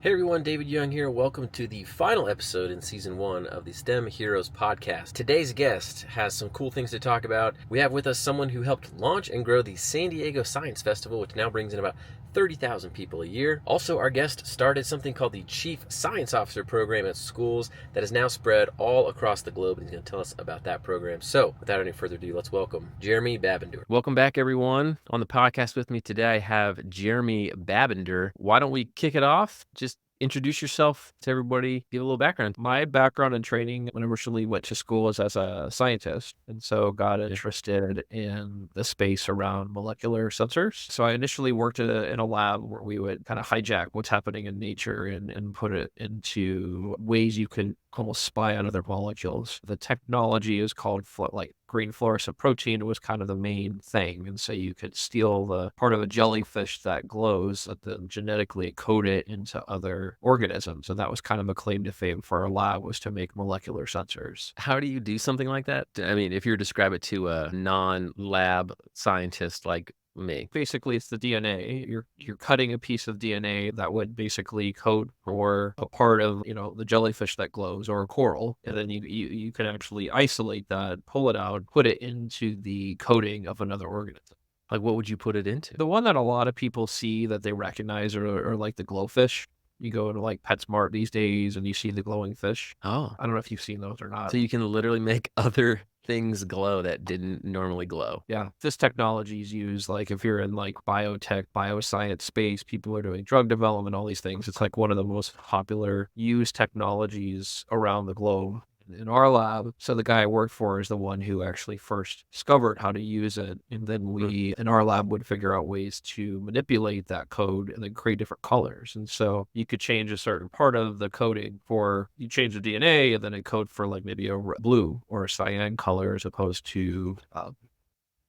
Hey everyone, David Young here. Welcome to the final episode in season 1 of the STEM Heroes podcast. Today's guest has some cool things to talk about. We have with us someone who helped launch and grow the San Diego Science Festival, which now brings in about 30,000 people a year. Also, our guest started something called the Chief Science Officer program at schools that is now spread all across the globe, and he's going to tell us about that program. So, without any further ado, let's welcome Jeremy Babendure. Welcome back, everyone. On the podcast with me today, I have Jeremy Babendure. Why don't we kick it off? Just introduce yourself to everybody, give a little background. My background and training when I originally went to school is as a scientist, and so got interested in the space around molecular sensors. So I initially worked in a lab where we would kind of hijack what's happening in nature and put it into ways you can almost spy on other molecules. The technology is called green fluorescent protein was kind of the main thing. And so you could steal the part of a jellyfish that glows and then genetically code it into other organisms. And that was kind of a claim to fame for our lab, was to make molecular sensors. How do you do something like that? I mean, if you were to describe it to a non-lab scientist like me. Basically, it's the DNA. You're cutting a piece of DNA that would basically code for a part of, the jellyfish that glows or a coral. And then you can actually isolate that, pull it out, put it into the coding of another organism. Like, what would you put it into? The one that a lot of people see that they recognize are like the glowfish. You go to like PetSmart these days and you see the glowing fish. Oh. I don't know if you've seen those or not. So you can literally make other things glow that didn't normally glow. Yeah. This technology is used, like if you're in like biotech, bioscience space, people are doing drug development, all these things. It's like one of the most popular used technologies around the globe. In our lab, so the guy I worked for is the one who actually first discovered how to use it. And then we, in our lab, would figure out ways to manipulate that code and then create different colors. And so you could change a certain part of the coding you change the DNA and then it code for like maybe a blue or a cyan color as opposed to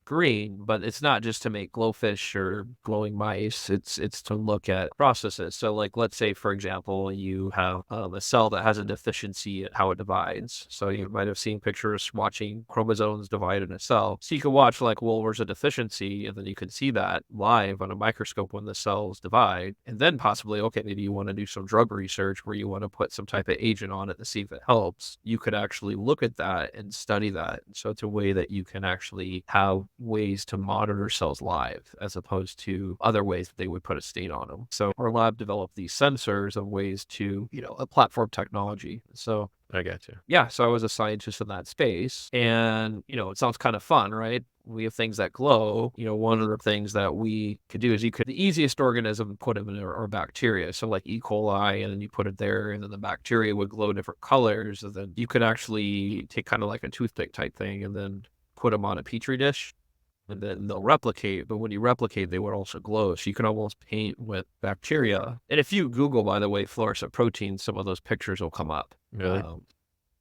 green. But it's not just to make glowfish or glowing mice. It's to look at processes. So like, let's say, for example, you have a cell that has a deficiency at how it divides. So you might have seen pictures watching chromosomes divide in a cell. So you can watch like, well, where's a deficiency? And then you can see that live on a microscope when the cells divide. And then possibly, okay, maybe you want to do some drug research where you want to put some type of agent on it to see if it helps. You could actually look at that and study that. So it's a way that you can actually have ways to monitor cells live as opposed to other ways that they would put a stain on them. So our lab developed these sensors of ways to, a platform technology. So I got you. Yeah, so I was a scientist in that space, and it sounds kind of fun, right? We have things that glow. One of the things that we could do is the easiest organism to put them in are bacteria. So like E. coli, and then you put it there, and then the bacteria would glow different colors. And then you could actually take kind of like a toothpick type thing and then put them on a petri dish. And then they'll replicate, but when you replicate, they would also glow. So you can almost paint with bacteria. And if you Google, by the way, fluorescent proteins, some of those pictures will come up. Really?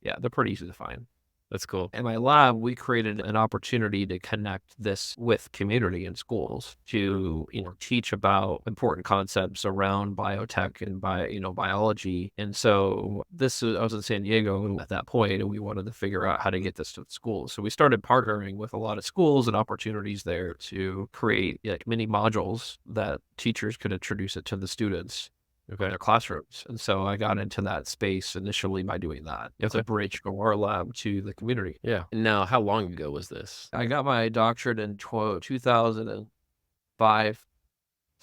Yeah, they're pretty easy to find. That's cool. In my lab, we created an opportunity to connect this with community in schools to, teach about important concepts around biotech and biology. And so I was in San Diego at that point, and we wanted to figure out how to get this to the schools. So we started partnering with a lot of schools and opportunities there to create like mini modules that teachers could introduce it to the students. Okay. Their classrooms. And so I got into that space initially by doing that. It's a bridge from our lab to the community. Yeah. Now, how long ago was this? I got my doctorate in 2005,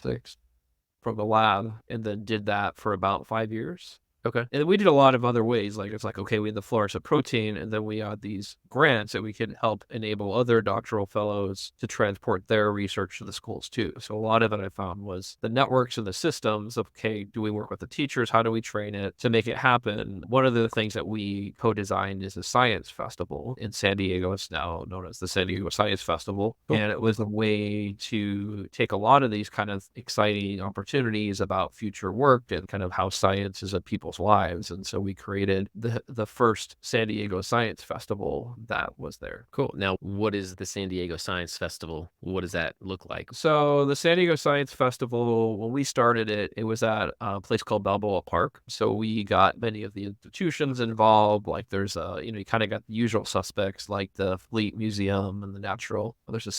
6 from the lab, and then did that for about 5 years. Okay. And we did a lot of other ways. Like, it's like, okay, we had the fluorescent protein, and then we had these grants that we could help enable other doctoral fellows to transport their research to the schools too. So a lot of it I found was the networks and the systems of, okay, do we work with the teachers? How do we train it to make it happen? One of the things that we co-designed is a science festival in San Diego. It's now known as the San Diego Science Festival. Cool. And it was a way to take a lot of these kind of exciting opportunities about future work and kind of how science is a people's lives. And so we created the first San Diego Science Festival that was there. Cool. Now, what is the San Diego Science Festival? What does that look like? So the San Diego Science Festival, when we started it, it was at a place called Balboa Park. So we got many of the institutions involved. Like there's you kind of got the usual suspects like the Fleet Museum and there's a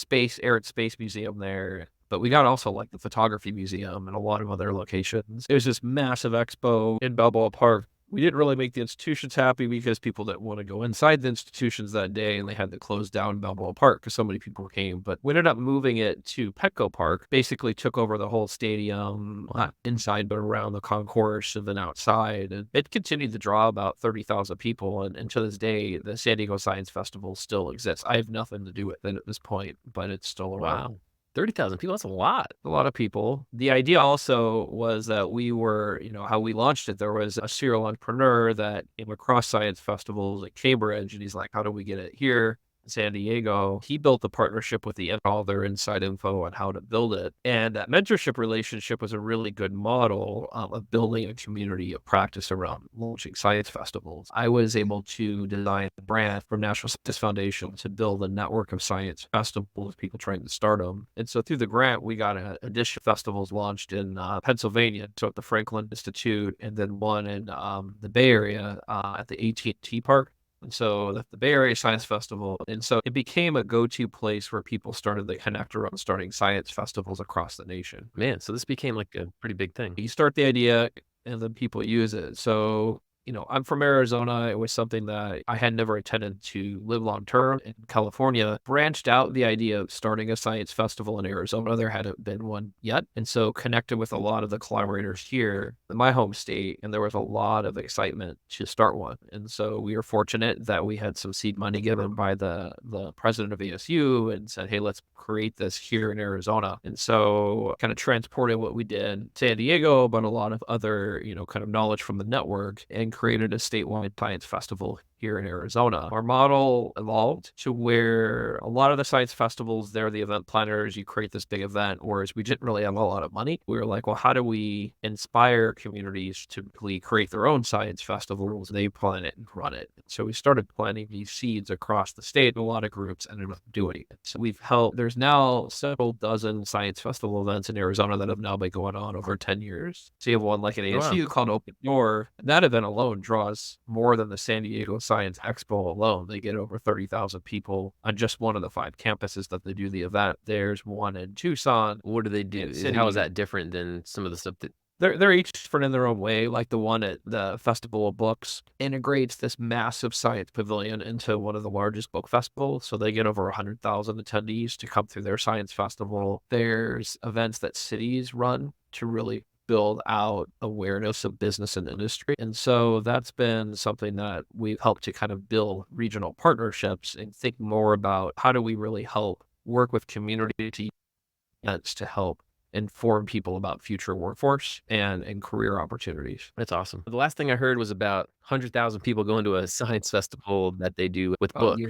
Air and Space Museum there. But we got also like the photography museum and a lot of other locations. It was this massive expo in Balboa Park. We didn't really make the institutions happy because people didn't want to go inside the institutions that day, and they had to close down Balboa Park because so many people came. But we ended up moving it to Petco Park, basically took over the whole stadium, not inside, but around the concourse and then outside. And it continued to draw about 30,000 people. And to this day, the San Diego Science Festival still exists. I have nothing to do with it at this point, but it's still around. Wow. 30,000 people, that's a lot. A lot of people. The idea also was that we were, how we launched it, there was a serial entrepreneur that came across science festivals at Cambridge, and he's like, how do we get it here? San Diego, he built a partnership with all their inside info on how to build it. And that mentorship relationship was a really good model of building a community of practice around launching science festivals. I was able to design the brand from National Science Foundation to build a network of science festivals, people trying to start them. And so through the grant, we got an addition of festivals launched in Pennsylvania, so at the Franklin Institute, and then one in the Bay Area at the E10 Park. And so the Bay Area Science Festival. And so it became a go-to place where people started to connect around starting science festivals across the nation. Man, so this became like a pretty big thing. You start the idea and then people use it. So, I'm from Arizona. It was something that I had never intended to live long term in California. Branched out the idea of starting a science festival in Arizona. There hadn't been one yet. And so connected with a lot of the collaborators here in my home state. And there was a lot of excitement to start one. And so we were fortunate that we had some seed money given by the president of ASU and said, hey, let's create this here in Arizona. And so kind of transported what we did to San Diego, but a lot of other, kind of knowledge from the network, and created a statewide science festival here in Arizona. Our model evolved to where a lot of the science festivals, they're the event planners, you create this big event, whereas we didn't really have a lot of money. We were like, well, how do we inspire communities to create their own science festivals? They plan it and run it. So we started planting these seeds across the state, and a lot of groups ended up doing it. So we've helped, there's now several dozen science festival events in Arizona that have now been going on over 10 years. So you have one like an ASU called Open Door. That event alone draws more than the San Diego Science Expo alone. They get over 30,000 people on just one of the 5 campuses that they do the event. There's one in Tucson. What do they do? How is that different than some of the stuff that... They're each different in their own way. Like the one at the Festival of Books integrates this massive science pavilion into one of the largest book festivals. So they get over 100,000 attendees to come through their science festival. There's events that cities run to really build out awareness of business and industry. And so that's been something that we've helped to kind of build regional partnerships and think more about how do we really help work with community events to help inform people about future workforce and career opportunities. That's awesome. The last thing I heard was about 100,000 people going to a science festival that they do with books.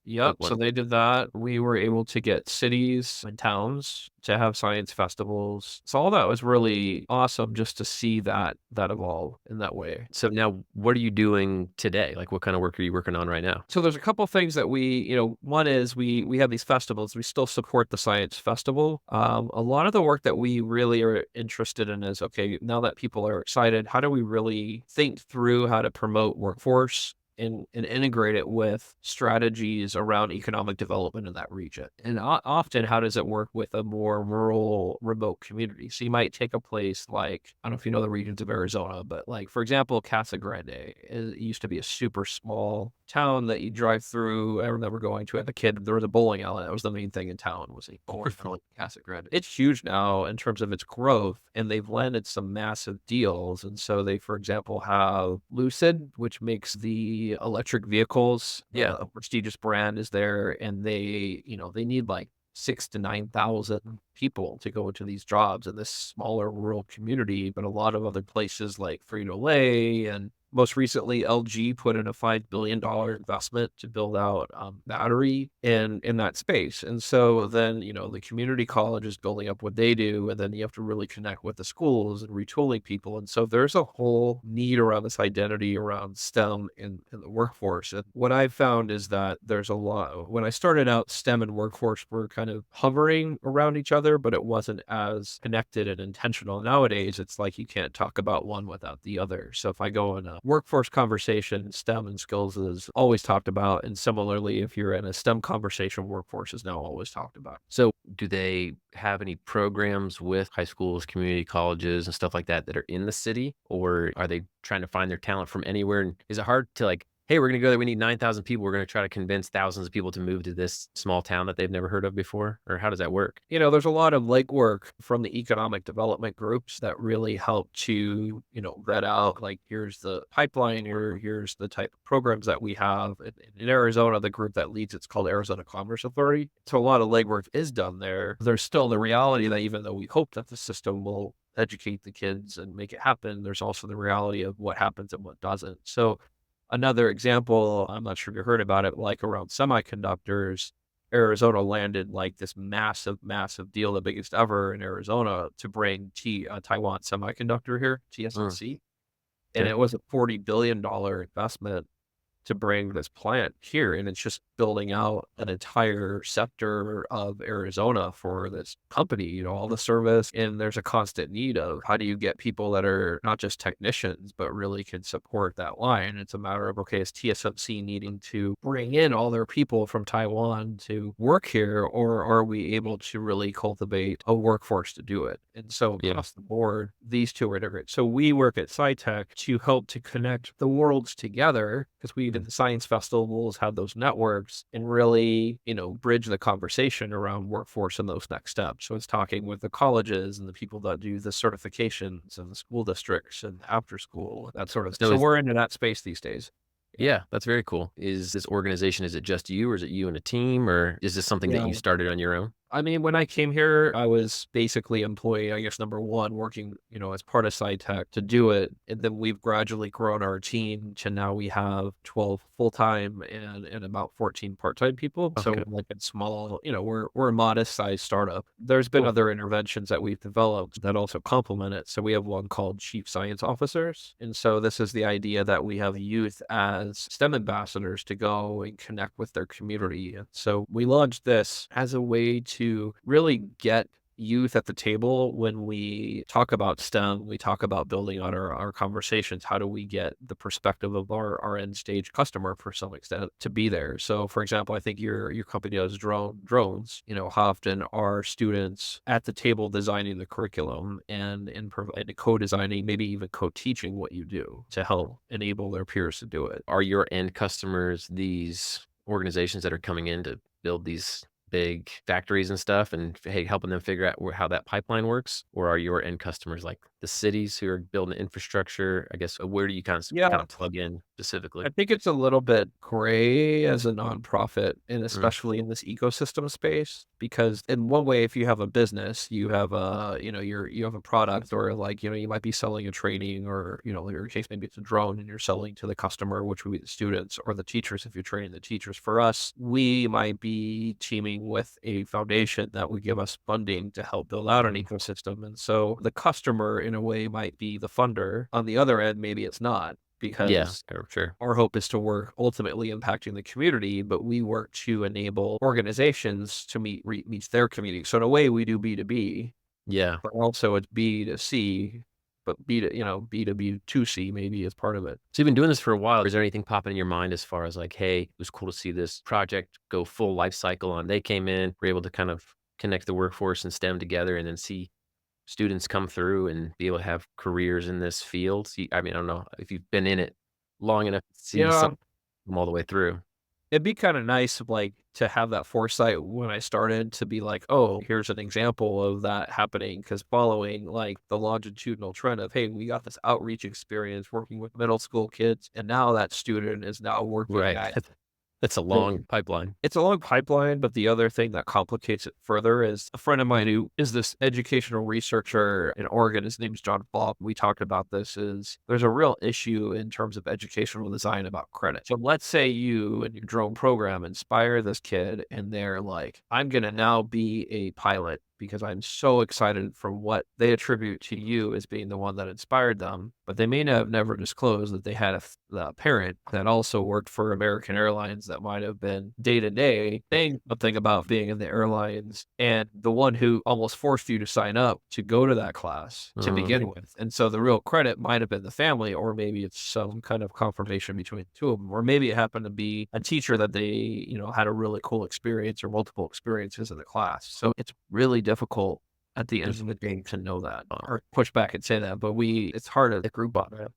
Yep. So they did that. We were able to get cities and towns to have science festivals. So all that was really awesome just to see that evolve in that way. So now what are you doing today? Like what kind of work are you working on right now? So there's a couple of things that we, one is we have these festivals. We still support the science festival. A lot of the work that we really are interested in is, okay, now that people are excited, how do we really think through how to promote workforce and integrate it with strategies around economic development in that region? And often, how does it work with a more rural, remote community? So you might take a place like, I don't know if you know the regions of Arizona, but like, for example, Casa Grande. It used to be a super small town that you drive through. I remember going to as a kid, there was a bowling alley. That was the main thing in town, was a bowling alley, Casa Grande. It's huge now in terms of its growth, and they've landed some massive deals. And so they, for example, have Lucid, which makes the electric vehicles. Yeah, a prestigious brand is there, and they need like 6,000 to 9,000 people to go into these jobs in this smaller rural community. But a lot of other places like Frito-Lay and most recently, LG put in a $5 billion investment to build out battery in that space. And so then, the community college is building up what they do, and then you have to really connect with the schools and retooling people. And so there's a whole need around this identity around STEM in the workforce. And what I've found is that there's a lot. When I started out, STEM and workforce were kind of hovering around each other, but it wasn't as connected and intentional. Nowadays, it's like you can't talk about one without the other. So if I go in a workforce conversation, STEM and skills is always talked about. And similarly, if you're in a STEM conversation, workforce is now always talked about. So, do they have any programs with high schools, community colleges, and stuff like that that are in the city, or are they trying to find their talent from anywhere? And is it hard to like, hey, we're going to go there. We need 9,000 people. We're going to try to convince thousands of people to move to this small town that they've never heard of before? Or how does that work? There's a lot of legwork from the economic development groups that really help to, vet out like, here's the pipeline, here's the type of programs that we have. In Arizona, the group that leads it's called Arizona Commerce Authority. So a lot of legwork is done there. There's still the reality that even though we hope that the system will educate the kids and make it happen, there's also the reality of what happens and what doesn't. So another example, I'm not sure if you heard about it, like around semiconductors, Arizona landed like this massive, massive deal, the biggest ever in Arizona, to bring Taiwan Semiconductor here, TSMC. And Okay. it was a $40 billion investment to bring this plant here. And it's just building out an entire sector of Arizona for this company, all the service. And there's a constant need of how do you get people that are not just technicians, but really can support that line. It's a matter of, okay, is TSMC needing to bring in all their people from Taiwan to work here, or are we able to really cultivate a workforce to do it? And so Yeah. across the board, these two are integrated. So we work at SciTech to help to connect the worlds together, because we did the science festivals, have those networks, and really, bridge the conversation around workforce and those next steps. So it's talking with the colleges and the people that do the certifications and the school districts and after school, that sort of. So So is we're into that space these days. Yeah, that's very cool. Is this organization, is it just you, or is it you and a team, or is this something that Yeah. you started on your own? I mean, when I came here, I was basically employee, I guess, number one, working, as part of SciTech to do it. And then we've gradually grown our team to now we have 12 full-time and about 14 part-time people. So Okay, like it's small, we're a modest sized startup. There's been cool. other interventions that we've developed that also complement it. So we have one called Chief Science Officers. And so this is the idea that we have youth as STEM ambassadors to go and connect with their community. And so we launched this as a way to really get youth at the table when we talk about STEM, we talk about building on our conversations. How do we get the perspective of our end stage customer for some extent to be there? So for example, I think your company does drones, how often are students at the table designing the curriculum and co-designing, maybe even co-teaching what you do to help enable their peers to do it? Are your end customers these organizations that are coming in to build these big factories and stuff, and hey, helping them figure out how that pipeline works? Or are your end customers like the cities who are building infrastructure? I guess where do you kind Yeah, of plug in specifically? I think it's a little bit gray as a nonprofit, and Mm, especially in this ecosystem space, because in one way, if you have a business, you have you have a product, or like, you might be selling a training, or, in your case, maybe it's a drone and you're selling to the customer, which would be the students or the teachers if you're training the teachers. For us, we might be teaming with a foundation that would give us funding to help build out an ecosystem. And so the customer, in a way, might be the funder. On the other end, maybe it's not, yeah, because sure. our hope is to work ultimately impacting the community, but we work to enable organizations to meet their community. So in a way, we do B2B, Yeah. but also it's B2C, but B2B2C maybe is part of it. So you've been doing this for a while. Is there anything popping in your mind as far as like, hey, it was cool to see this project go full life cycle on? They came in, were able to kind of connect the workforce and STEM together, and then see students come through and be able to have careers in this field. I mean, I don't know if you've been in it long enough to see Yeah, some them all the way through. it'd be kind of nice, like, to have that foresight when I started, to be like, oh, here's an example of that happening. Because following like the longitudinal trend of, hey, we got this outreach experience working with middle school kids, and now that student is now working Right. at. That's a long pipeline. It's a long pipeline, but the other thing that complicates it further is a friend of mine who is this educational researcher in Oregon. His name's John Falk. We talked about this. Is there's a real issue in terms of educational design about credit. So let's say you and your drone program inspire this kid, and they're like, I'm going to now be a pilot. because I'm so excited for what they attribute to you as being the one that inspired them. But they may have never disclosed that they had a parent that also worked for American Airlines that might have been day to day saying something about being in the airlines, and the one who almost forced you to sign up to go to that class to begin with. And so the real credit might have been the family, or maybe it's some kind of confirmation between the two of them, or maybe it happened to be a teacher that they, had a really cool experience or multiple experiences in the class. So it's really difficult at the end of the day to know that or push back and say that, but it's hard to group on it.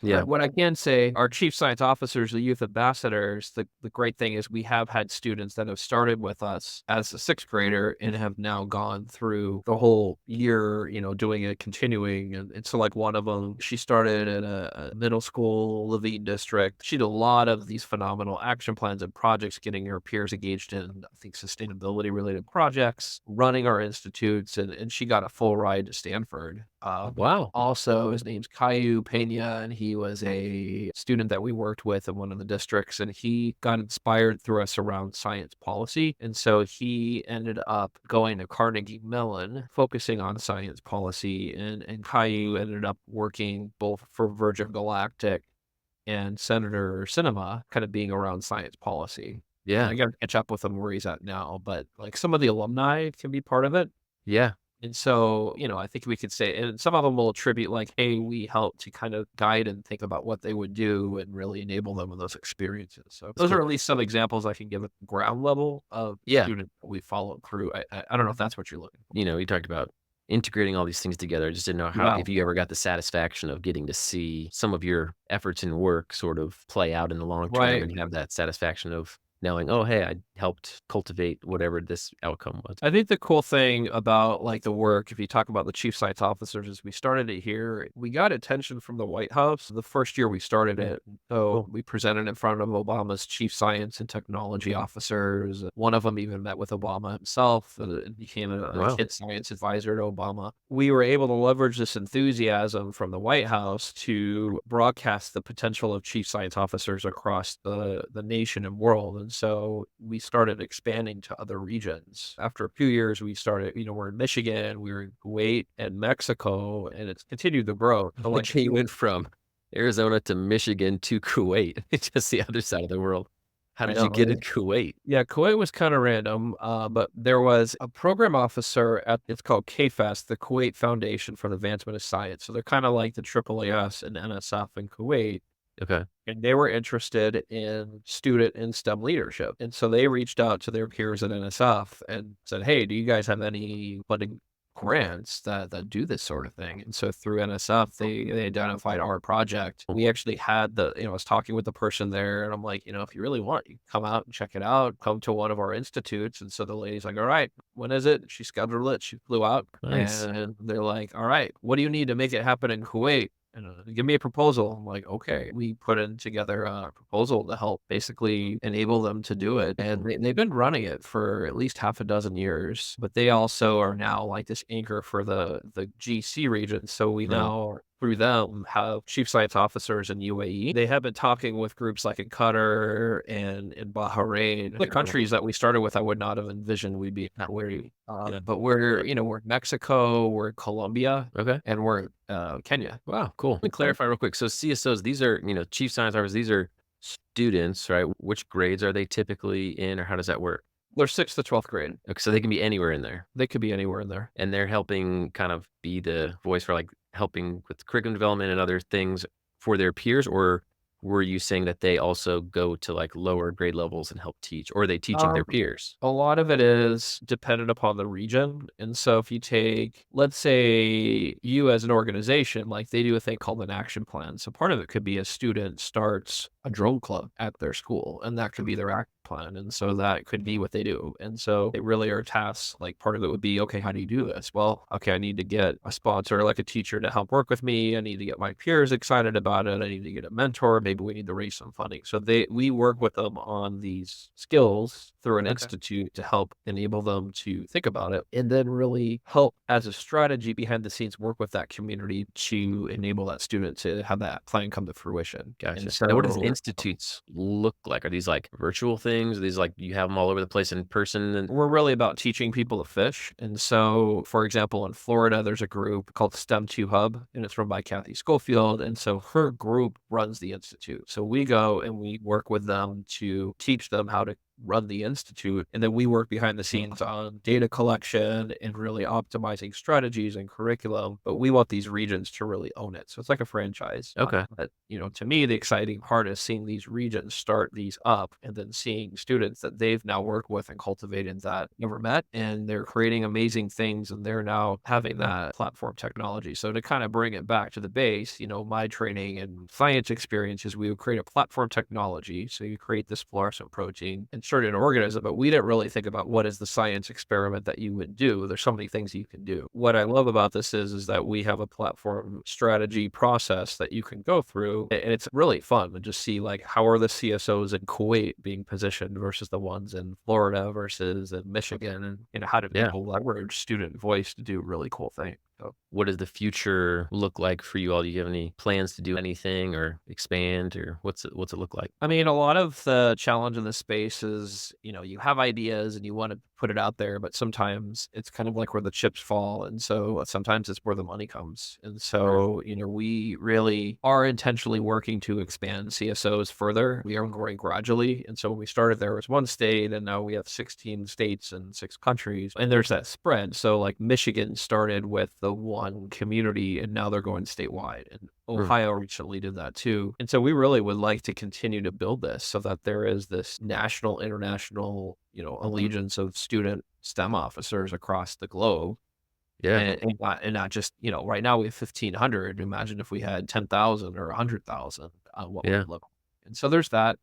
Yeah. What I can say, our chief science officers, the youth ambassadors, the great thing is we have had students that have started with us as a sixth grader and have now gone through the whole year, doing it, continuing. And so like one of them, she started at a middle school, Levine district. She did a lot of these phenomenal action plans and projects, getting her peers engaged in, I think, sustainability related projects, running our institutes, and she got a full ride to Stanford. Wow. Also, his name's Caillou Pena, and he was a student that we worked with in one of the districts, and he got inspired through us around science policy. And so he ended up going to Carnegie Mellon, focusing on science policy, and Caillou ended up working both for Virgin Galactic and Senator Sinema, kind of being around science policy. Yeah. I got to catch up with him where he's at now, but like some of the alumni can be part of it. Yeah. And so, I think we could say, and some of them will attribute like, hey, we helped to kind of guide and think about what they would do and really enable them with those experiences. So those are at least some examples I can give at the ground level of students that we followed through. I don't know if that's what you're looking for. You talked about integrating all these things together. I just didn't know if you ever got the satisfaction of getting to see some of your efforts and work sort of play out in the long term, and you have that satisfaction of knowing, oh, hey, I helped cultivate whatever this outcome was. I think the cool thing about like the work, if you talk about the chief science officers, is we started it here. We got attention from the White House the first year we started it. So we presented in front of Obama's chief science and technology officers. One of them even met with Obama himself and became a kid science advisor to Obama. We were able to leverage this enthusiasm from the White House to broadcast the potential of chief science officers across the nation and world. And so we started expanding to other regions. After a few years, we started, we're in Michigan, we were in Kuwait and Mexico, and it's continued to grow. So like you went from Arizona to Michigan to Kuwait, just the other side of the world. How did you get in Kuwait? Yeah, Kuwait was kind of random, but there was a program officer it's called KFAS, the Kuwait Foundation for the Advancement of Science. So they're kind of like the AAAS and NSF in Kuwait. Okay. And they were interested in student and STEM leadership. And so they reached out to their peers at NSF and said, hey, do you guys have any funding grants that do this sort of thing? And so through NSF, they identified our project. We actually had I was talking with the person there, and I'm like, if you really want, you can come out and check it out, come to one of our institutes. And so the lady's like, all right, when is it? She scheduled it. She flew out. Nice. And they're like, all right, what do you need to make it happen in Kuwait? And give me a proposal. I'm like, okay. We put in together a proposal to help basically enable them to do it. And they've been running it for at least half a dozen years, but they also are now like this anchor for the GC region. So we now, through them, have chief science officers in UAE. They have been talking with groups like in Qatar and in Bahrain, the countries that we started with. I would not have envisioned we'd be that way. But we're in Mexico, we're in Colombia, and we're in Kenya. Wow, cool. Let me clarify real quick. So CSOs, these are, chief science officers, these are students, right? Which grades are they typically in, or how does that work? They're 6th to 12th grade. Okay, so they can be anywhere in there. They could be anywhere in there. And they're helping kind of be the voice for like helping with curriculum development and other things for their peers, or were you saying that they also go to like lower grade levels and help teach, or are they teaching their peers? A lot of it is dependent upon the region. And so if you take, let's say you as an organization, like they do a thing called an action plan. So part of it could be a student starts a drone club at their school, and that could be their action plan. And so that could be what they do. And so they really are tasks. Like part of it would be, okay, how do you do this? Well, okay, I need to get a sponsor, like a teacher to help work with me. I need to get my peers excited about it. I need to get a mentor. Maybe we need to raise some funding. So we work with them on these skills through an institute to help enable them to think about it, and then really help as a strategy behind the scenes, work with that community to enable that student to have that plan come to fruition. Gotcha. And so now, what does institutes look like? Are these like virtual things? things? Are these like you have them all over the place in person? And We're really about teaching people to fish. And so, for example, in Florida, there's a group called STEM 2 Hub, and it's run by Kathy Schofield. And so her group runs the institute. So we go and we work with them to teach them how to run the institute. And then we work behind the scenes on data collection and really optimizing strategies and curriculum. But we want these regions to really own it. So it's like a franchise. Okay. But, to me, the exciting part is seeing these regions start these up and then seeing students that they've now worked with and cultivated that never met. And they're creating amazing things and they're now having that platform technology. So to kind of bring it back to the base, my training and science experience is we would create a platform technology. So you create this fluorescent protein, insert it in an organism, but we didn't really think about what is the science experiment that you would do. There's so many things you can do. What I love about this is that we have a platform strategy process that you can go through. And it's really fun to just see like how are the CSOs in Kuwait being positioned versus the ones in Florida versus in Michigan, and how do Yeah. people leverage student voice to do really cool things. So What does the future look like for you all? Do you have any plans to do anything or expand, or what's it look like? I mean, a lot of the challenge in this space is, you have ideas and you want to put it out there, but sometimes it's kind of like where the chips fall. And so sometimes it's where the money comes. And so, we really are intentionally working to expand CSOs further. We are growing gradually. And so when we started, there was one state, and now we have 16 states and 6 countries. And there's that spread. So like Michigan started with the one community, and now they're going statewide. And Ohio recently did that too. And so we really would like to continue to build this so that there is this national, international, allegiance of student STEM officers across the globe. Yeah. And not just, right now we have 1,500. Imagine if we had 10,000 or 100,000, what would Yeah. it look like? And so there's that.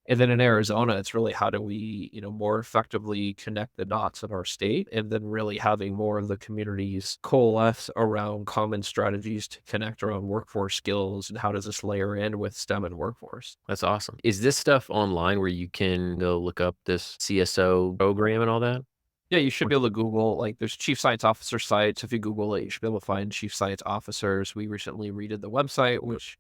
And then in Arizona, it's really how do we, more effectively connect the dots of our state, and then really having more of the communities coalesce around common strategies to connect around workforce skills, and how does this layer in with STEM and workforce? That's awesome. Is this stuff online where you can go look up this CSO program and all that? Yeah, you should be able to Google, like there's chief science officer sites. If you Google it, you should be able to find chief science officers. We recently redid the website, which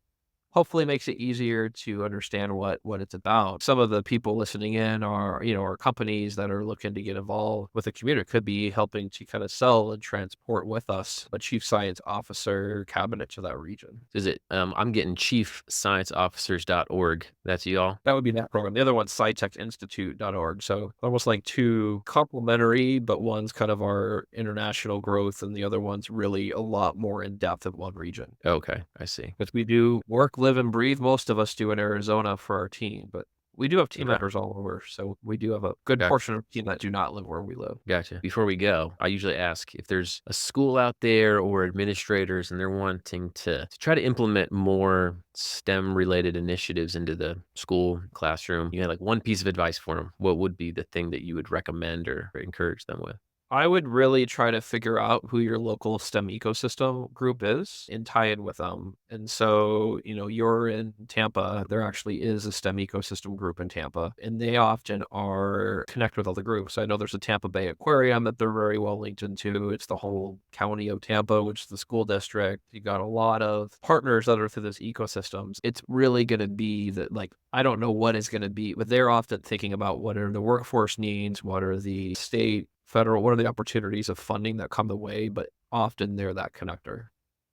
hopefully makes it easier to understand what it's about. Some of the people listening in are companies that are looking to get involved with the community. Could be helping to kind of sell and transport with us a chief science officer cabinet to that region. Is it, I'm getting chiefscienceofficers.org. That's y'all? That would be that program. The other one's scitechinstitute.org. So almost like two complementary, but one's kind of our international growth, and the other one's really a lot more in depth of one region. Okay, I see. Because we do work, live, and breathe. Most of us do in Arizona for our team, but we do have team members all over. So we do have a good portion of the team that do not live where we live. Gotcha. Before we go, I usually ask if there's a school out there or administrators and they're wanting to try to implement more STEM related initiatives into the school classroom. You had like one piece of advice for them. What would be the thing that you would recommend or encourage them with? I would really try to figure out who your local STEM ecosystem group is and tie in with them. And so, you're in Tampa, there actually is a STEM ecosystem group in Tampa, and they often are connected with other groups. I know there's a Tampa Bay Aquarium that they're very well linked into. It's the whole county of Tampa, which is the school district. You got a lot of partners that are through those ecosystems. It's really going to be that, like, I don't know what it's going to be, but they're often thinking about what are the workforce needs, what are the state, federal, what are the opportunities of funding that come the way, but often they're that connector.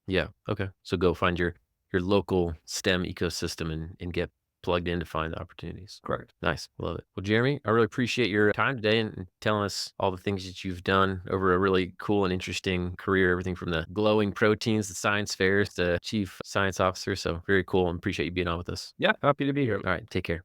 Yeah. Okay. So go find your local STEM ecosystem and get plugged in to find the opportunities. Correct. Nice. Love it. Well, Jeremy, I really appreciate your time today and telling us all the things that you've done over a really cool and interesting career, everything from the glowing proteins, the science fairs, to chief science officer. So very cool, and appreciate you being on with us. Yeah, happy to be here. All right. Take care.